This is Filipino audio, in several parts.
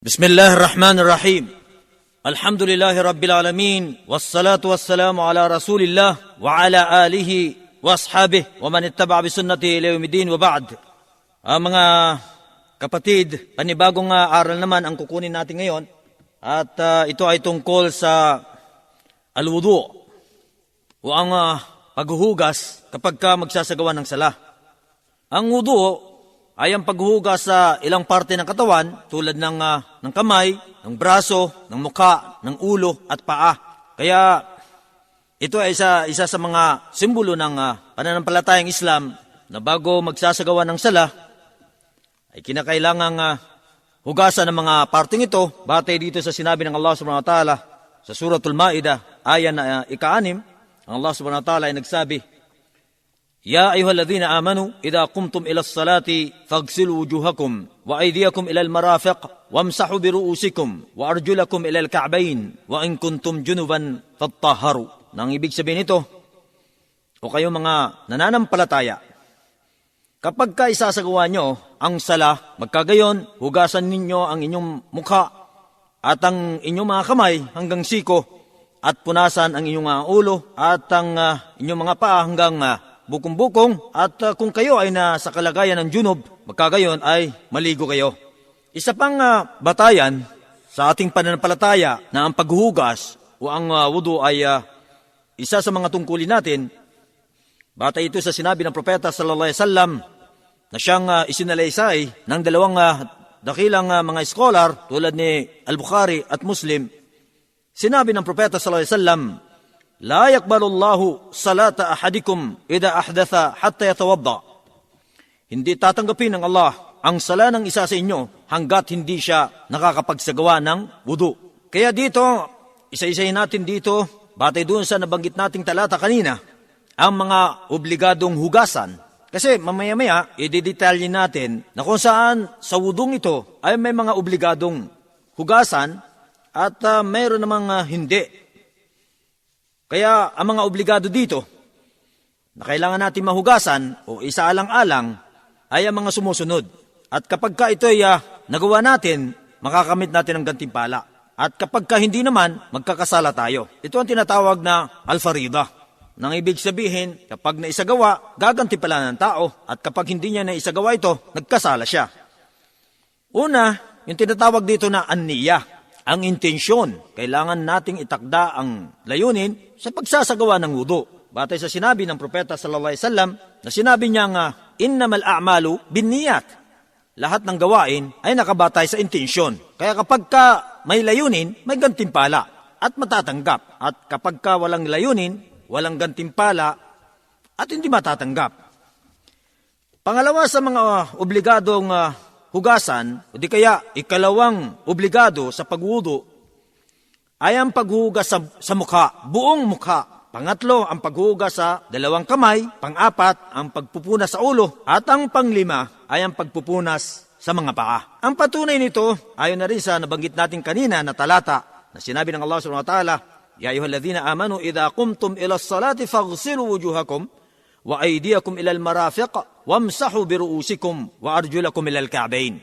Bismillahirrahmanirrahim. Alhamdulillahi Rabbil Alamin. Wassalatu wassalamu ala Rasulillah wa ala alihi wa ashabihi wa man ittaba' bisunnati ila yawmiddin wa ba'd. Mga kapatid, panibagong aral naman ang kukunin natin ngayon at ito ay tungkol sa al-wudu o ang paghuhugas kapag ka magsasagawa ng sala. Ang wudu ay ang paghuhugas sa ilang parte ng katawan tulad ng kamay, ng braso, ng mukha, ng ulo at paa. Kaya ito ay isa sa mga simbolo ng pananampalatayang Islam na bago magsasagawa ng sala ay kinakailangang hugasan ng mga parteng ito batay dito sa sinabi ng Allah subhanahu wa ta'ala sa Suratul Ma'idah, aya na ika-6. Ang Allah subhanahu wa ta'ala ay nagsabi, Ya ayyuhalladhina amanu idha qumtum ila as-salati faghsilu wujuhakum wa aydiyakum ila al-marafiq wamsahu bi ru'usikum wa arjulakum ila al-ka'bayn wa in kuntum junuban fattahharu. Nang ibig sabihin nito, o kayo mga nananampalataya, kapag ka isasagawa nyo ang sala, magkagayon, hugasan ninyo ang inyong mukha at ang inyong mga kamay hanggang siko at punasan ang inyong ulo at ang inyong mga paa hanggang bukong-bukong at kung kayo ay nasa kalagayan ng junub, magkagayon ay maligo kayo. Isa pang batayan sa ating pananampalataya na ang paghuhugas o ang wudu ay isa sa mga tungkulin natin. Batay ito sa sinabi ng Propeta sallallahu alaihi wasallam na siyang isinalaysay ng dalawang dakilang mga scholar tulad ni Al-Bukhari at Muslim. Sinabi ng Propeta sallallahu alaihi wasallam, La yakbalu Allahu salata ahadikum idha ahdatha hatta yatawadda. Hindi tatanggapin ng Allah ang sala ng isa sa inyo hanggat hindi siya nakakapagsagawa ng wudu. Kaya dito, isa-isahin natin dito, batay doon sa nabanggit nating talata kanina, ang mga obligadong hugasan. Kasi mamaya-maya, i-detalyin natin na kung saan sa wudung ito ay may mga obligadong hugasan at mayroon namang hindi. Kaya ang mga obligado dito na kailangan natin mahugasan o isaalang-alang ay ang mga sumusunod. At kapag ka ito ay nagawa natin, makakamit natin ang gantimpala. At kapag ka hindi naman, magkakasala tayo. Ito ang tinatawag na al-farida. Nang ibig sabihin, kapag naisagawa, gagantimpala ng tao. At kapag hindi niya naisagawa ito, nagkasala siya. Una, yung tinatawag dito na an-niyah. Ang intensyon, kailangan nating itakda ang layunin sa pagsasagawa ng wudu. Batay sa sinabi ng Propeta sallallahu alaihi wasallam na sinabi niya nga, innamal a'malu binniyat. Lahat ng gawain ay nakabatay sa intensyon. Kaya kapag ka may layunin, may gantimpala at matatanggap. At kapag ka walang layunin, walang gantimpala at hindi matatanggap. Pangalawa sa mga obligadong hugasan, o di kaya ikalawang obligado sa pagwudu, ay ang paghuhugas sa mukha, buong mukha. Pangatlo, ang paghuhugas sa dalawang kamay. Pang-apat, ang pagpupunas sa ulo. At ang panglima ay ang pagpupunas sa mga paa. Ang patunay nito, ayon na rin sa nabanggit natin kanina na talata, na sinabi ng Allah subhanahu wa ta'ala, Ya ayyuhalladhina amanu idha qumtum ila as-salati faghsilu wujuhakum wa aydiyakum ila al-marafiq wamsahu bi ru'usikum wa arjulakum ila al-ka'bayn.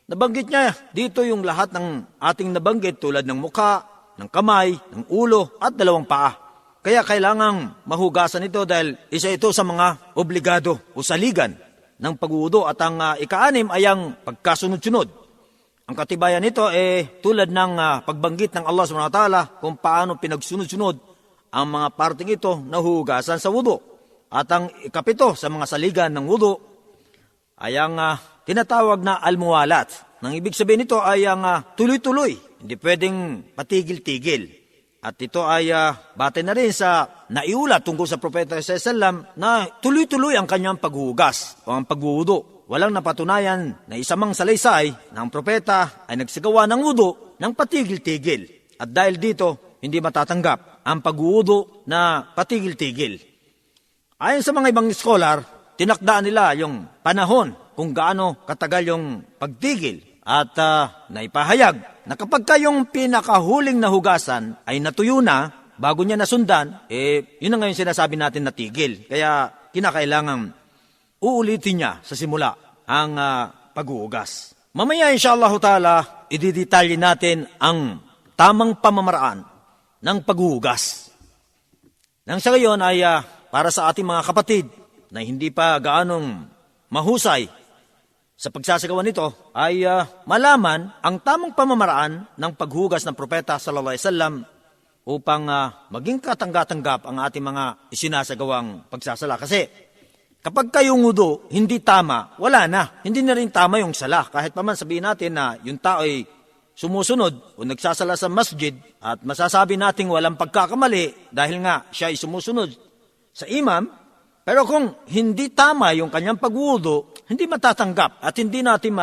Nabanggit niya dito yung lahat ng ating nabanggit tulad ng mukha, ng kamay, ng ulo at dalawang paa. Kaya kailangang mahugasan ito dahil isa ito sa mga obligado o saligan ng pagwudu at ang ika-6 ay ang pagkasunod-sunod. Ang katibayan nito tulad ng pagbanggit ng Allah subhanahu wa ta'ala kung paano pinagsunod-sunod ang mga parting ito na hugasan sa wudu. At ang ikapito sa mga saligan ng wudu ay ang tinatawag na al-muwalat. Nang ibig sabihin nito ay ang tuloy-tuloy, hindi pwedeng patigil-tigil. At ito ay batay na rin sa naiulat tungkol sa Propeta sallallahu alaihi wasallam na tuloy-tuloy ang kanyang paghuhugas o ang pagwudu. Walang napatunayan na isa mang salaysay na ang propeta ay nagsagawa ng wudu ng patigil-tigil. At dahil dito, hindi matatanggap ang pagwudu na patigil-tigil. Ayon sa mga ibang scholar, tinakdaan nila yung panahon kung gaano katagal yung pagtigil at naipahayag na kapag kayong pinakahuling nahugasan ay natuyo na bago niya nasundan, yun na ngayon sinasabi natin na tigil. Kaya kinakailangan uulitin niya sa simula ang paghuhugas. Mamaya inshallah ta'ala, ididetalye natin ang tamang pamamaraan ng paghuhugas. Nang sa gayon ay para sa ating mga kapatid na hindi pa gaanong mahusay sa pagsasagawa nito ay malaman ang tamang pamamaraan ng paghugas ng propeta sallallahu alaihi wasallam upang maging katanggatanggap ang ating mga isinasagawang pagsasala. Kasi kapag kayong wudu hindi tama, wala na. Hindi na rin tama yung sala. Kahit pa man sabihin natin na yung tao ay sumusunod o nagsasala sa masjid at masasabi nating walang pagkakamali dahil nga siya ay sumusunod sa imam, pero kung hindi tama yung kanyang pagwudu, hindi matatanggap at hindi natin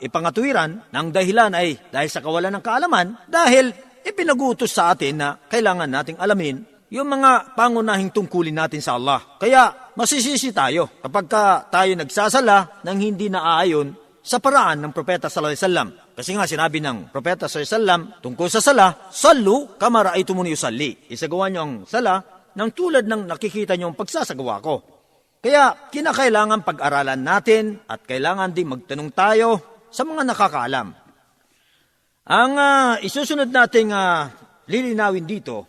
ipangatuwiran ng dahilan ay dahil sa kawalan ng kaalaman, dahil ipinagutos sa atin na kailangan nating alamin yung mga pangunahing tungkulin natin sa Allah. Kaya masisisi tayo kapag tayo nagsasala ng hindi naaayon sa paraan ng propeta sallallahu alaihi wasallam. Kasi nga sinabi ng propeta sallallahu alaihi wasallam tungkol sa sala, "Sallu kama ra'aytumuni usalli." Isagawa niyo ang sala ng tulad ng nakikita niyo ang pagsasagawa ko. Kaya kinakailangan pag-aralan natin at kailangan din magtanong tayo sa mga nakakaalam. Ang isusunod nating lilinawin dito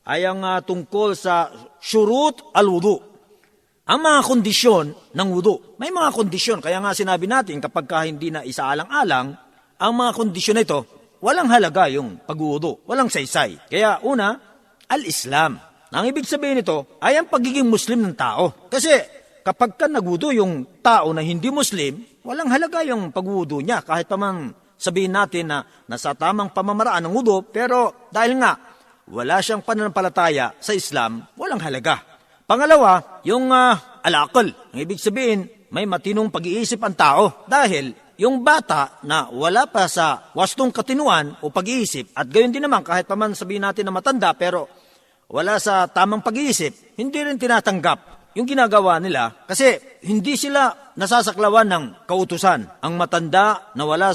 ay ang tungkol sa syurut al-wudu. Ang mga kondisyon ng wudu. May mga kondisyon, kaya nga sinabi natin kapag hindi na isaalang-alang, ang mga kondisyon na ito, walang halaga yung pag-wudu, walang saysay. Kaya una, al-Islam. Ang ibig sabihin nito ay ang pagiging Muslim ng tao. Kasi kapag nagwudu yung tao na hindi Muslim, walang halaga yung pag-wudu niya. Kahit pa man sabihin natin na nasa tamang pamamaraan ng wudu, pero dahil nga wala siyang pananampalataya sa Islam, walang halaga. Pangalawa, yung al-aql. Ang ibig sabihin, may matinong pag-iisip ang tao. Dahil yung bata na wala pa sa wastong katinuan o pag-iisip, at gayon din naman kahit pa man sabihin natin na matanda pero wala sa tamang pag-iisip, hindi rin tinatanggap yung ginagawa nila kasi hindi sila nasasaklawan ng kautusan. Ang matanda na wala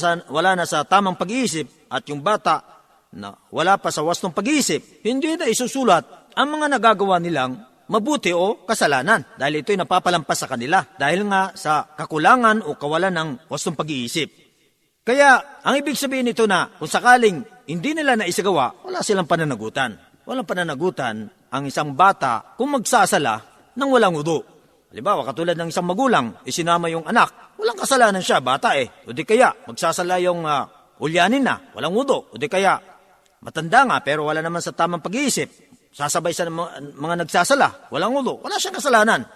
na sa tamang pag-iisip at yung bata na wala pa sa wastong pag-iisip, hindi na isusulat ang mga nagagawa nilang mabuti o kasalanan dahil ito'y napapalampas sa kanila dahil nga sa kakulangan o kawalan ng wastong pag-iisip. Kaya ang ibig sabihin nito na kung sakaling hindi nila naisagawa, wala silang pananagutan. Walang pananagutan ang isang bata kung magsasala ng walang wudu. Halimbawa, katulad ng isang magulang, isinama yung anak, walang kasalanan siya, bata O di kaya, magsasala yung ulyanin na, walang wudu. O di kaya, matanda nga pero wala naman sa tamang pag-iisip. Sasabay sa mga nagsasala, walang wudu, wala siyang kasalanan.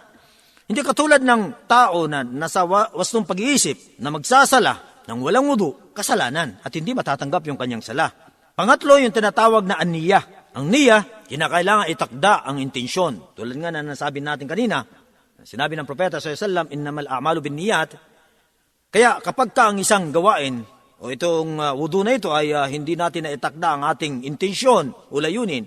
Hindi katulad ng tao na nasa wastong pag-iisip na magsasala ng walang wudu, kasalanan at hindi matatanggap yung kanyang sala. Pangatlo, yung tinatawag na an-niyah. Ang niyah, kinakailangan itakda ang intensyon. Tulad nga na nasabi natin kanina, sinabi ng propeta sallallahu alaihi wasallam, "Innamal a'malu binniyat." Kaya kapag ang isang gawain o itong wudu na ito ay hindi natin na itakda ang ating intensyon o layunin,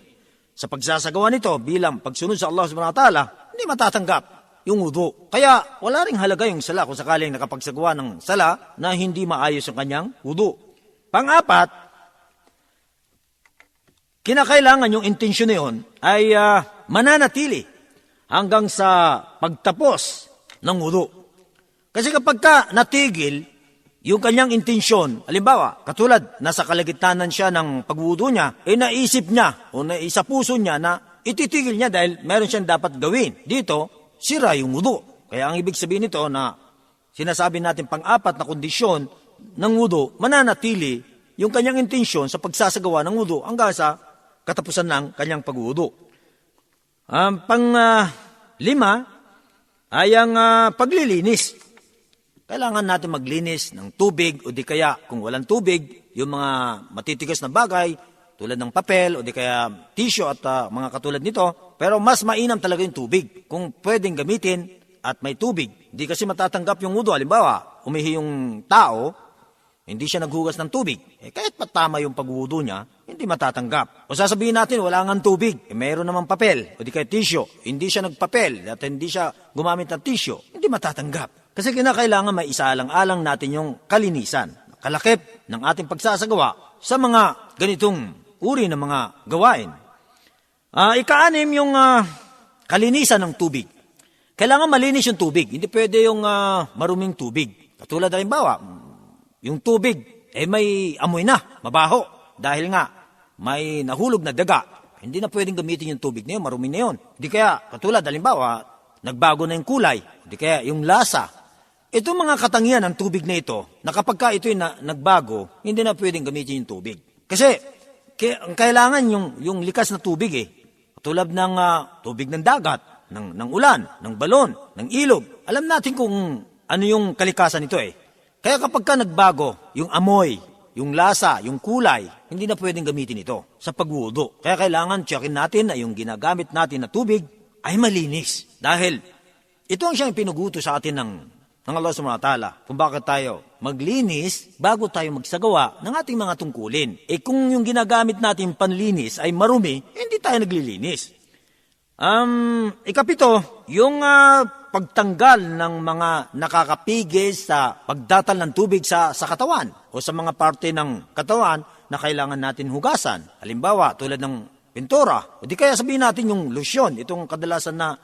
sa pagsasagawa nito bilang pagsunod sa Allah subhanahu wa ta'ala, hindi matatanggap yung wudu. Kaya wala ring halaga yung sala kung sakaling nakapagsagawa ng sala na hindi maayos yung kanyang wudu. Pang-apat, kinakailangan yung intensyon na yun ay mananatili hanggang sa pagtapos ng wudu. Kasi kapag natigil yung kanyang intensyon, halimbawa, katulad, nasa kalagitnaan siya ng pagwudu niya, naisip niya o naisa puso niya na ititigil niya dahil meron siyang dapat gawin. Dito, sira yung wudu. Kaya ang ibig sabihin nito na sinasabi natin pang-apat na kondisyon ng wudu, mananatili yung kanyang intensyon sa pagsasagawa ng wudu hanggang sa katapusan ng kanyang pagwudu. Pang-lima ay ang paglilinis. Kailangan natin maglinis ng tubig o di kaya kung walang tubig, yung mga matitigas na bagay tulad ng papel o di kaya tissue at mga katulad nito. Pero mas mainam talaga yung tubig kung pwedeng gamitin at may tubig. Hindi kasi matatanggap yung wudu. Halimbawa, umihi yung tao, hindi siya naghugas ng tubig. Kahit patama yung pagwudu niya, hindi matatanggap. O sasabihin natin, wala nga tubig. Mayroon naman papel o di kaya tissue. Hindi siya nagpapel at hindi siya gumamit ng tissue. Hindi matatanggap. Kasi kinakailangan may isaalang-alang natin yung kalinisan, kalakip ng ating pagsasagawa sa mga ganitong uri ng mga gawain. Ika-anim yung kalinisan ng tubig. Kailangan malinis yung tubig. Hindi pwede yung maruming tubig. Katulad halimbawa, yung tubig may amoy na, mabaho. Dahil nga, may nahulog na daga. Hindi na pwedeng gamitin yung tubig na yun, marumi na yun. Di kaya, katulad, halimbawa, nagbago na yung kulay. Di kaya, yung lasa. Ito mga katangian ng tubig na ito, na kapag ka ito'y nagbago, hindi na pwedeng gamitin yung tubig. Kasi, ang kailangan yung likas na tubig tulad ng tubig ng dagat, ng ulan, ng balon, ng ilog. Alam natin kung ano yung kalikasan nito Kaya kapag ka nagbago, yung amoy, yung lasa, yung kulay, hindi na pwedeng gamitin ito sa pagwudo. Kaya kailangan tsakin natin na yung ginagamit natin na tubig ay malinis. Dahil ito ang siyang pinuguto sa atin ng Allah subhanahu wa ta'ala kung bakit tayo maglinis bago tayo magsagawa ng ating mga tungkulin. Kung yung ginagamit natin panlinis ay marumi, hindi tayo naglilinis. Ikapito, yung pagtanggal ng mga nakakapigil sa pagdatal ng tubig sa katawan o sa mga parte ng katawan na kailangan natin hugasan. Halimbawa, tulad ng pintura. O di kaya sabihin natin yung lotion, itong kadalasan na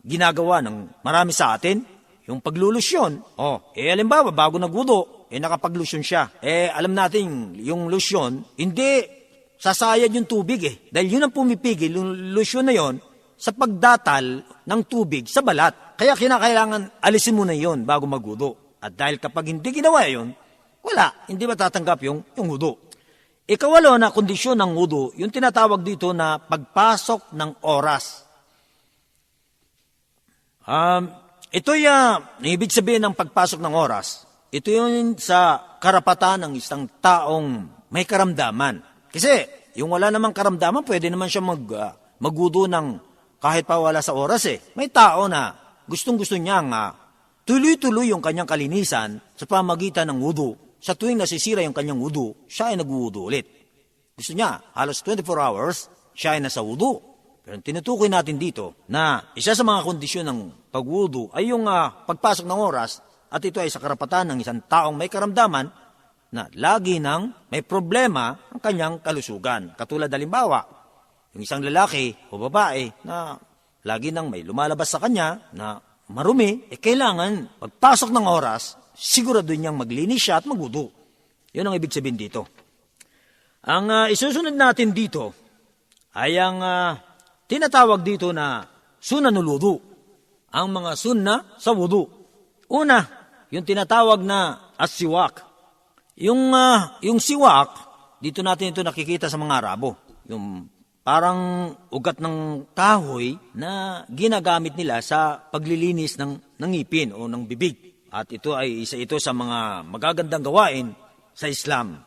ginagawa ng marami sa atin, yung paglulusyon. Halimbawa, bago nagwudo, nakapaglusyon siya. Alam natin, yung lotion, hindi sasayad yung tubig Dahil yun ang pumipigil, yung lotion na yon sa pagdatal ng tubig sa balat. Kaya kinakailangan alisin mo na yon bago magwudo. At dahil kapag hindi ginawa yon, wala, hindi matatanggap yung wudo. Ikawalo na kondisyon ng wudo, yung tinatawag dito na pagpasok ng oras. Ito'y ibig sabihin ng pagpasok ng oras. Ito yun sa karapatan ng isang taong may karamdaman. Kasi yung wala namang karamdaman, pwede naman siya magwudo ng kahit pa wala sa oras May tao na gustong-gusto niyang tuloy-tuloy yung kanyang kalinisan sa pamagitan ng wudu. Sa tuwing nasisira yung kanyang wudu, siya ay nagwudu ulit. Gusto niya, halos 24 hours, siya ay nasa wudu. Pero tinutukoy natin dito na isa sa mga kondisyon ng pagwudu ay yung pagpasok ng oras at ito ay sa karapatan ng isang taong may karamdaman na lagi nang may problema ang kanyang kalusugan. Katulad halimbawa, yung isang lalaki o babae na lagi nang may lumalabas sa kanya na marumi, kailangan pagpasok ng oras, sigurado niyang maglinis siya at magwudu. Yun ang ibig sabihin dito. Ang isusunod natin dito ay ang tinatawag dito na sunanul wudu. Ang mga sunna sa wudu. Una, yung tinatawag na as-siwak. Yung siwak, dito natin ito nakikita sa mga Arabo. Yung parang ugat ng kahoy na ginagamit nila sa paglilinis ng ngipin o ng bibig. At ito ay isa ito sa mga magagandang gawain sa Islam.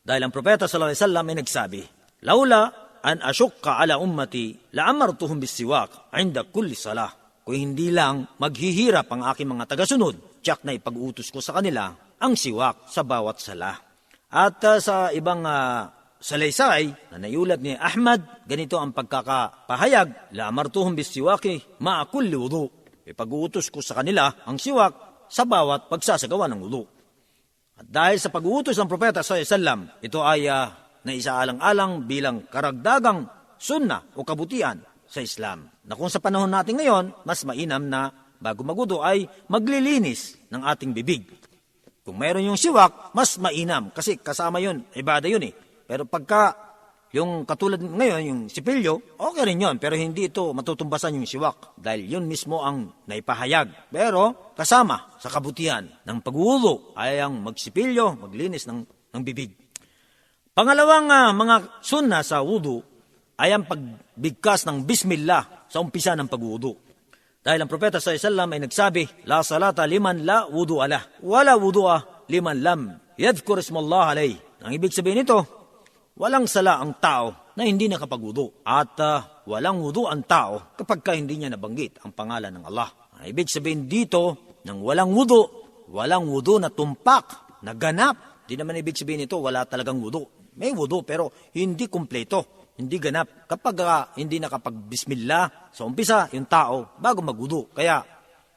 Dahil ang propeta sallallahu alaihi wasallam ay nagsabi, "Laula an ashukka ala ummati, la'amartuhum bis-siwak 'inda kulli salah." Kung hindi lang maghihirap ang aking mga tagasunod, tiyak na ipag-utos ko sa kanila ang siwak sa bawat sala. At sa ibang salaysay na nayulat ni Ahmad, ganito ang pagkakapahayag, la'amartuhum bis-siwaki ma'a kulli wudu. Ipag-uutos ko sa kanila ang siwak sa bawat pagsasagawa ng wudu. At dahil sa pag-uutos ng propeta sallallahu alaihi wasallam, ito ay naisaalang-alang bilang karagdagang sunna o kabutihan sa Islam. Na kung sa panahon natin ngayon, mas mainam na bago magwudu ay maglilinis ng ating bibig. Kung mayroon yung siwak, mas mainam kasi kasama yun, ibada yun Pero pagka yung katulad ngayon, yung sipilyo, okay rin yun. Pero hindi ito matutumbasan yung siwak dahil yun mismo ang naipahayag. Pero kasama sa kabutihan ng pagwudu ay ang magsipilyo, maglinis ng bibig. Pangalawang mga sunna sa wudu ay ang pagbigkas ng bismillah sa umpisa ng pagwudu. Dahil ang propeta sallallahu alaihi wasallam ay nagsabi, "La salata liman la wudu ala, wala wudu'a liman lam yadhkur ismallah alayh." Ang ibig sabihin nito, walang sala ang tao na hindi nakapagwudu at walang wudu ang tao kapag hindi niya nabanggit ang pangalan ng Allah. Ang ibig sabihin dito, ng walang wudu na tumpak, na ganap. Di naman ibig sabihin nito, wala talagang wudu. May wudu pero hindi kumpleto. Hindi ganap. Kapag hindi nakapag-bismillah sa umpisa, yung tao, bago magwudu. Kaya,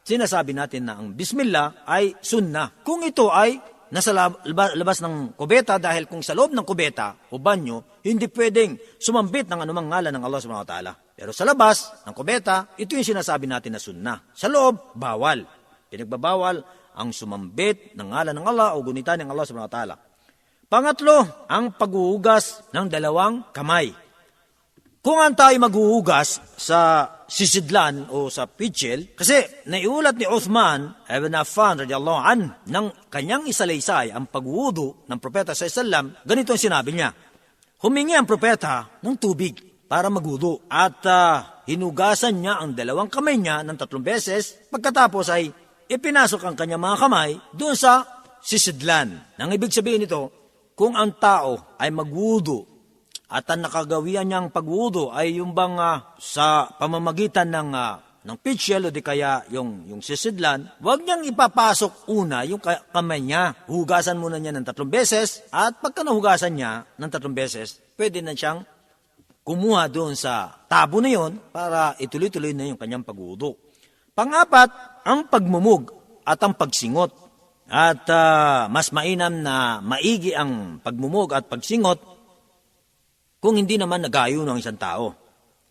sinasabi natin na ang bismillah ay sunnah. Kung ito ay nasa labas ng kubeta, dahil kung sa loob ng kubeta o banyo, hindi pwedeng sumambit ng anumang ngalan ng Allah subhanahu wa ta'ala. Pero sa labas ng kubeta, ito yung sinasabi natin na sunnah. Sa loob, bawal. Pinagbabawal ang sumambit ng ngalan ng Allah o gunitan ng Allah subhanahu wa ta'ala. Pangatlo, ang paghuhugas ng dalawang kamay. Kung ang tayo maghuhugas sa sisidlan o sa pitchel, kasi naiulat ni Uthman ibn Affan radiyallahu an ng kanyang isalaysay ang pagwudu ng propeta sallallahu, ganito ang sinabi niya. Humingi ang propeta ng tubig para magwudu at hinugasan niya ang dalawang kamay niya ng 3 beses. Pagkatapos ay ipinasok ang kanyang mga kamay doon sa sisidlan. Nang ibig sabihin nito, kung ang tao ay magwudu at ang nakagawian niyang pagwudu ay yung bang sa pamamagitan ng pitchel o di kaya yung sisidlan, huwag niyang ipapasok una yung kamay niya. Hugasan muna niya ng 3 beses at pagka nahugasan niya ng 3 beses, pwede na siyang kumuha doon sa tabo na yon para ituloy-tuloy na yung kanyang pagwudu. Pang-apat, ang pagmumug at ang pagsingot. At mas mainam na maigi ang pagmumug at pagsingot kung hindi naman nagayo ng isang tao.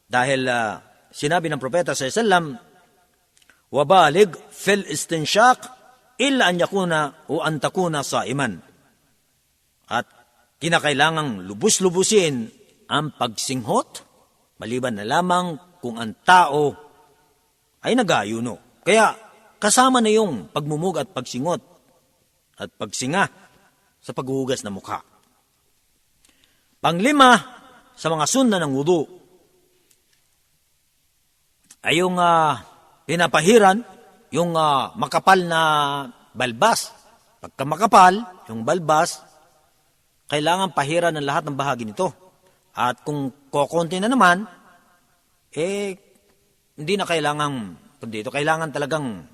Dahil sinabi ng propeta sallallahu, wabalig fil istinshaq illa an yakuna o an takuna saiman. At kinakailangang lubus-lubusin ang pagsinghot, maliban na lamang kung ang tao ay nagayuno. Kaya kasama na yung pagmumug at pagsingot at pagsinga sa paghuhugas ng mukha. Panglima, sa mga sunna ng wudu, ay yung pinapahiran, yung makapal na balbas. Pagka makapal, yung balbas, kailangan pahiran ng lahat ng bahagi nito. At kung kokonti na naman, hindi na kailangan talagang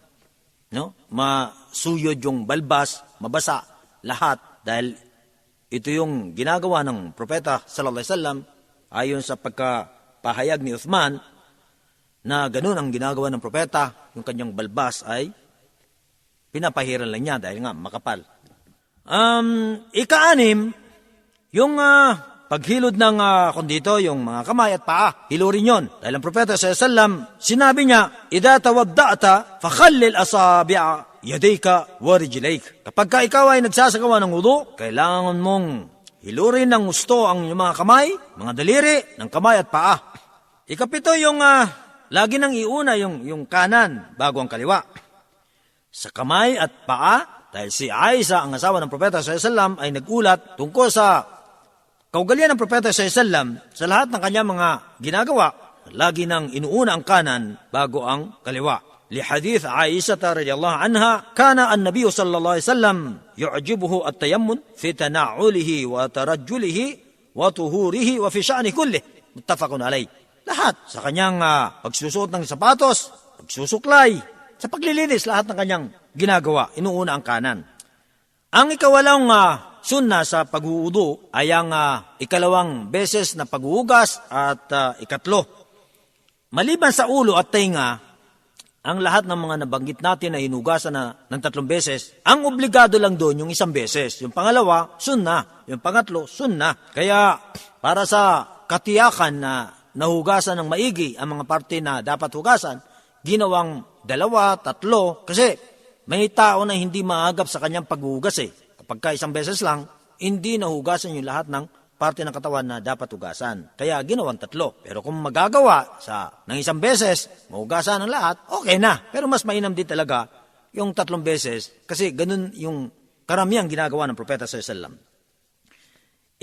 masuyod yung balbas, mabasa lahat, dahil ito yung ginagawa ng propeta sallallahu alaihi wasallam ayon sa pagkapahayag ni Uthman na ganun ang ginagawa ng propeta, yung kanyang balbas ay pinapahiran lang niya dahil nga makapal. Ika-6, yung paghilod ng kondito, yung mga kamay at paa, hilurin yon. Dahil ang propeta sallallahu alaihi wasallam, sinabi niya, idha tawadda'ta fakhallil asabi'a yadayka wa rijlayk. Kapag ikaw ay nagsasagawa ng wudu, kailangan mong hilurin ng gusto ang iyong mga kamay, mga daliri ng kamay at paa. Ika-7, yung lagi nang iuna yung kanan bago ang kaliwa. Sa kamay at paa, dahil si Aisha, ang asawa ng propeta sallallahu alaihi wasallam, ay nagulat tungkol sa kaugalian ng propeta sallallahu alaihi wasallam sa lahat ng kanyang mga ginagawa. Lagi nang inuuna ang kanan bago ang kaliwa. لحديث عائشة رضي الله عنها كان النبي صلى الله عليه وسلم يعجبه التيمم في تنعله وترجله وطهوره وفي شأنه كله متفق عليه. Lahat sa kanyang pagsusuot ng sapatos, pagsusuklay, sa paglilinis, lahat ng kanyang ginagawa, inuuna ang kanan. Ang ikawalong sunna sa paghuudo ay ang ikalawang beses na paghuhugas at ikatlo. Maliban sa ulo at tainga, ang lahat ng mga nabanggit natin na hinugasan ng 3 beses, ang obligado lang doon yung 1 beses. Yung pangalawa, sunna. Yung pangatlo, sunna. Kaya para sa katiyakan na nahugasan ng maigi ang mga parte na dapat hugasan, ginawang 2, 3, kasi may tao na hindi maagap sa kanyang paghuhugas Kapag ka 1 beses lang, hindi nahugasan yung lahat ng parte ng katawan na dapat hugasan. Kaya ginawang 3. Pero kung magagawa ng 1 beses, mahugasan ang lahat, okay na. Pero mas mainam din talaga yung 3 beses kasi ganun yung karamihang ginagawa ng propeta sallallahu alaihi wasallam.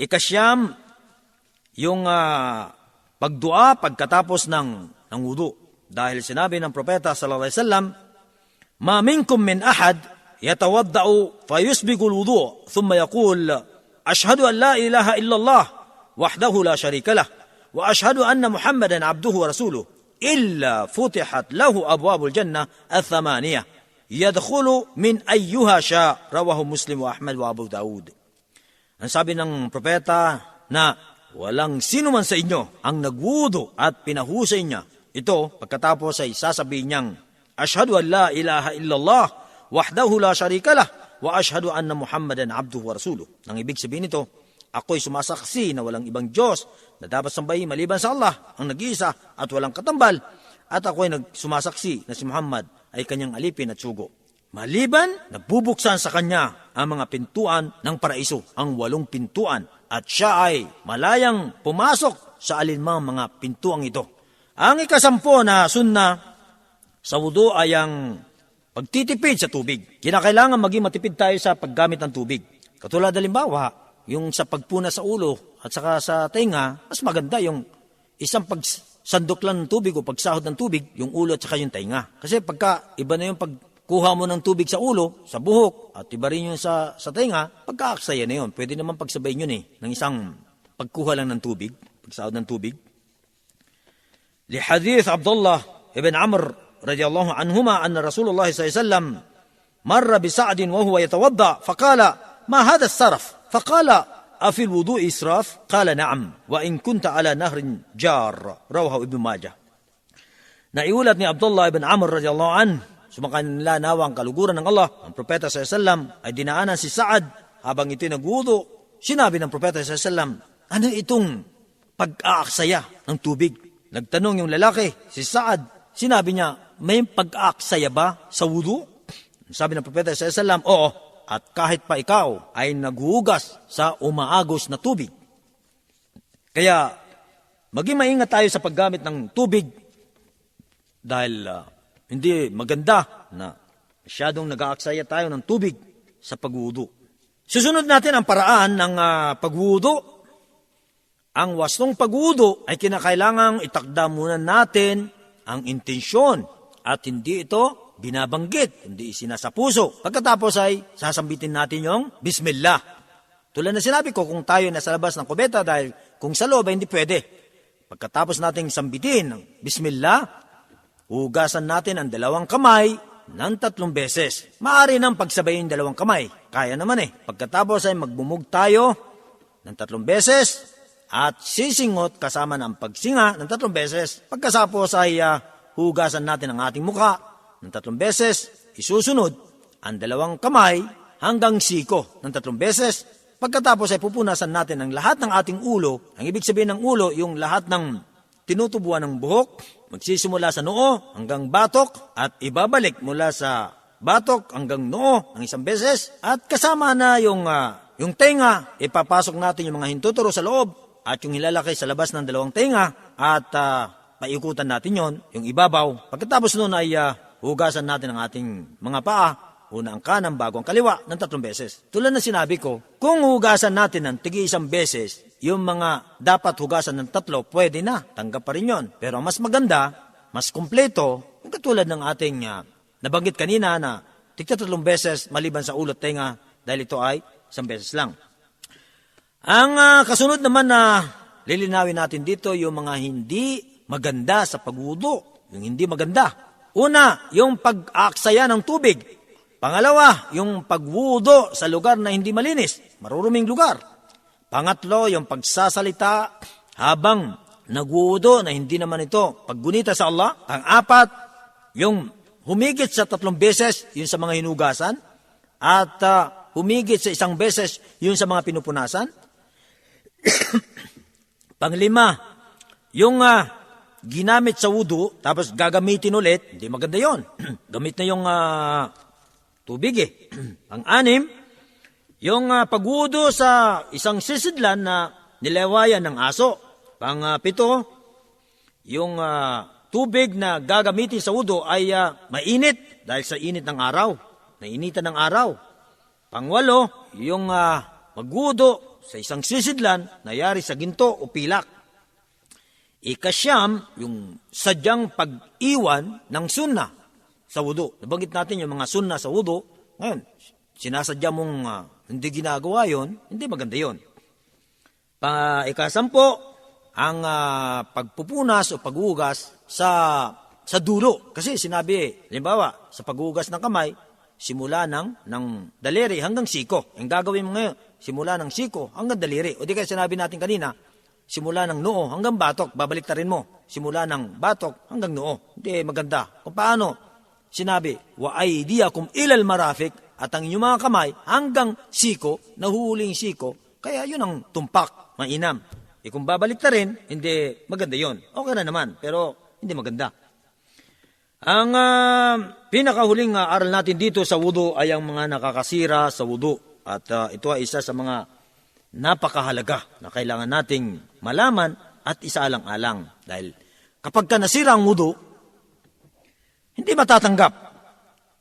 Ika-9, yung pagdua pagkatapos ng wudu. Dahil sinabi ng propeta sallallahu alaihi wasallam, ma minkum min ahad yatawadda'u fayusbigu al-wudu thumma yaqul أشهد أن لا إله إلا الله وحده لا شريك له وأشهد أن محمدا عبده ورسوله إلا فتحت له أبواب الجنة 8 يدخل من أيها شاء رواه مسلم وأحمد وأبو داود. Ang sabi ng propeta na walang sino man sa inyo ang nagwudu at pinahusay niya ito pagkatapos ay sasabihin niyang أشهد أن لا إله إلا الله وحده لا شريك له wa ashhadu anna Muhammadan abduhu wa rasuluh. Nang ibig sabihin nito, ako'y sumasaksi na walang ibang Diyos na dapat sambahin maliban sa Allah, ang nag-iisa at walang katambal, at ako'y sumasaksi na si Muhammad ay kanyang alipin at sugo. Maliban, nagbubuksan sa kanya ang mga pintuan ng paraiso, ang 8 pintuan, at siya ay malayang pumasok sa alinmang mga pintuang ito. Ang ika-10 na sunna sa wudu ay ang pagtitipid sa tubig. Kinakailangan maging matipid tayo sa paggamit ng tubig. Katulad halimbawa, yung sa pagpuna sa ulo at saka sa tenga, mas maganda yung isang pagsandok lang ng tubig o pagsahod ng tubig, yung ulo at saka yung tenga. Kasi pagka iba na yung pagkuha mo ng tubig sa ulo, sa buhok, at iba rin yung sa tenga, pagkaaksaya na yun. Pwede naman pagsabayin yun ng isang pagkuha lang ng tubig, pagsahod ng tubig. Lihadith Abdullah ibn Amr radiyallahu anhuma anna Rasulullah sallallahu alaihi wasallam marra bi Sa'd wa huwa yatawadda faqala ma hadha as-sarf faqala afi al-wudu' israf qala na'am wa in kunta ala nahrin jar rawahu Ibn Majah. Naiulat ni Abdullah ibn Amr radiyallahu anhu, sumakan nila nawang kaluguran ng Allah, ang propeta sallallahu alaihi wasallam ay dinaanan si Sa'd habang ito'y nagwudu. Sinabi ng propeta sallallahu alaihi wasallam, ano itong pag-aaksaya ng tubig? Nagtanong yung lalaki, si Sa'd, sinabi niya, may pag-aaksaya ba sa wudu? Sabi ng propeta sallallahu alaihi wasallam, oo, at kahit pa ikaw ay naghuhugas sa umaagos na tubig. Kaya, maging maingat tayo sa paggamit ng tubig dahil hindi maganda na masyadong nag-aaksaya tayo ng tubig sa pagwudu. Susunod natin ang paraan ng pagwudu. Ang wastong pagwudu ay kinakailangang itakda muna natin ang intensyon at hindi ito binabanggit, hindi isinasa puso. Pagkatapos ay sasambitin natin yung Bismillah. Tulad na sinabi ko, kung tayo nasa labas ng kubeta dahil kung sa loob ay hindi pwede. Pagkatapos nating sambitin ng Bismillah, hugasan natin ang 2 kamay ng 3 beses. Maaari nang pagsabayin 2 kamay. Kaya naman Pagkatapos ay magbumug tayo ng 3 beses at sisingot kasama ng pagsinga ng 3 beses. Pagkasapos ay hugasan natin ang ating muka ng 3 beses. Isusunod ang 2 kamay hanggang siko ng 3 beses. Pagkatapos ay pupunasan natin ang lahat ng ating ulo. Ang ibig sabihin ng ulo, yung lahat ng tinutubuan ng buhok. Magsisimula sa noo hanggang batok at ibabalik mula sa batok hanggang noo ng 1 beses. At kasama na yung tenga, ipapasok natin yung mga hintuturo sa loob at yung hilalaki sa labas ng 2 tenga at paikutan natin yon, yung ibabaw. Pagkatapos nun ay hugasan natin ang ating mga paa, una ang kanan bago ang kaliwa ng 3 beses. Tulad na sinabi ko, kung hugasan natin ng tigi 1 beses, yung mga dapat hugasan ng 3, pwede na, tanggap pa rin yon. Pero mas maganda, mas kumpleto, yung katulad ng ating nabanggit kanina na tigta 3 beses maliban sa ulo at tenga dahil ito ay 1 beses lang. Ang kasunod naman na lilinawin natin dito yung mga hindi maganda sa pagwudu. Yung hindi maganda. Una, yung pag-aaksaya ng tubig. Pangalawa, yung pagwudu sa lugar na hindi malinis, maruruming lugar. Pangatlo, yung pagsasalita habang nagwudu na hindi naman ito paggunita sa Allah. Pang-apat, yung humigit sa 3 beses yun sa mga hinugasan at humigit sa 1 beses yun sa mga pinupunasan. Panglima, yung ginamit sa wudu, tapos gagamitin ulit, hindi maganda yon. Gamit na yung tubig Pang-anim, yung pagwudu sa isang sisidlan na nilewayan ng aso. Pang-pito, yung tubig na gagamitin sa wudu ay mainit dahil sa init ng araw, nainitan ng araw. Pang-walo, yung magwudu sa isang sisidlan na yari sa ginto o pilak. Ika-9, yung sadyang pag-iwan ng sunna sa wudu. Nabanggit natin yung mga sunna sa wudu. Ngayon, sinasadya mong hindi ginagawa yon, hindi maganda yon. Ika-10, ang pagpupunas o paghugas sa dulo. Kasi sinabi, halimbawa, sa paghugas ng kamay, simula ng daliri hanggang siko. Ang gagawin mo ngayon, simula ng siko hanggang daliri. O di kaya sinabi natin kanina, simula ng noo hanggang batok, babalik ta rin mo. Simula ng batok hanggang noo. Hindi maganda. Kung paano? Sinabi, wa aydiyakum ilal marafiq, at ang inyong mga kamay hanggang siko, nahuhuling siko, kaya yun ang tumpak, mainam. Kung babalik ta rin, hindi maganda yon. Okay na naman, pero hindi maganda. Ang pinakahuling aral natin dito sa wudu ay ang mga nakakasira sa wudu. At ito ay isa sa mga napakahalaga na kailangan nating malaman at isaalang-alang. Dahil kapag ka nasira ang wudu, hindi matatanggap.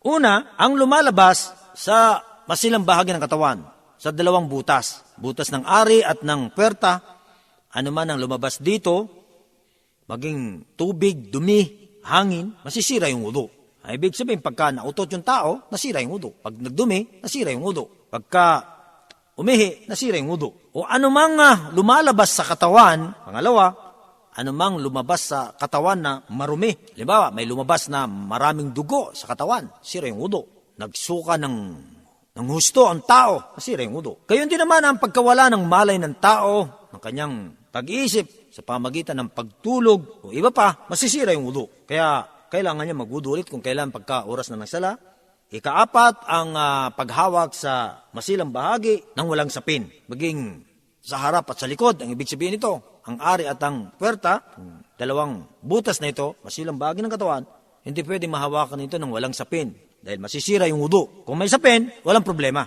Una, ang lumalabas sa masilang bahagi ng katawan, sa dalawang butas. Butas ng ari at ng puwerta. Ano man ang lumabas dito, maging tubig, dumi, hangin, masisira yung wudu. Ay, ibig sabihin, pagka nautot yung tao, nasira yung wudu. Pag nagdumi, nasira yung wudu. Pagka umihi, nasira yung wudu. O anumang lumalabas sa katawan, pangalawa, anumang lumabas sa katawan na marumi. Halimbawa, may lumabas na maraming dugo sa katawan, sira yung wudu. Nagsuka ng husto ang tao, nasira yung wudu. Gayon din naman ang pagkawala ng malay ng tao, ng kanyang pag-iisip sa pamagitan ng pagtulog o iba pa, masisira yung wudu. Kaya kailangan niya magwudu ulit kung kailan pagka oras na nagsala. Ikaapat, ang paghawak sa masilang bahagi ng walang sapin. Maging sa harap at sa likod, ang ibig sabihin nito, ang ari at ang puwerta, dalawang butas na ito, masilang bahagi ng katawan, hindi pwede mahawakan ito ng walang sapin. Dahil masisira yung wudu. Kung may sapin, walang problema.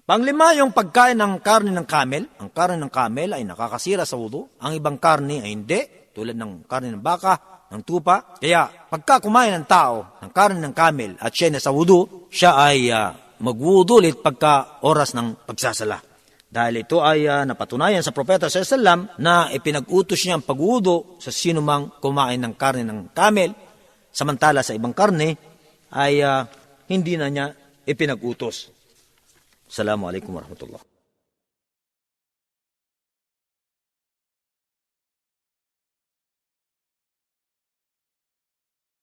Panglima, yung pagkain ng karne ng camel. Ang karne ng camel ay nakakasira sa wudu. Ang ibang karne ay hindi, tulad ng karne ng baka, ng tupa. Kaya pagka kumain ng tao ng karne ng camel at siya na sa wudu, siya ay magwudu ulit pagka oras ng pagsasala. Dahil ito ay napatunayan sa Propeta sallallahu na ipinag-utos niya ang pagwudu sa sinumang kumain ng karne ng camel. Samantala sa ibang karne, ay hindi na niya ipinag-utos. Assalamualaikum warahmatullahi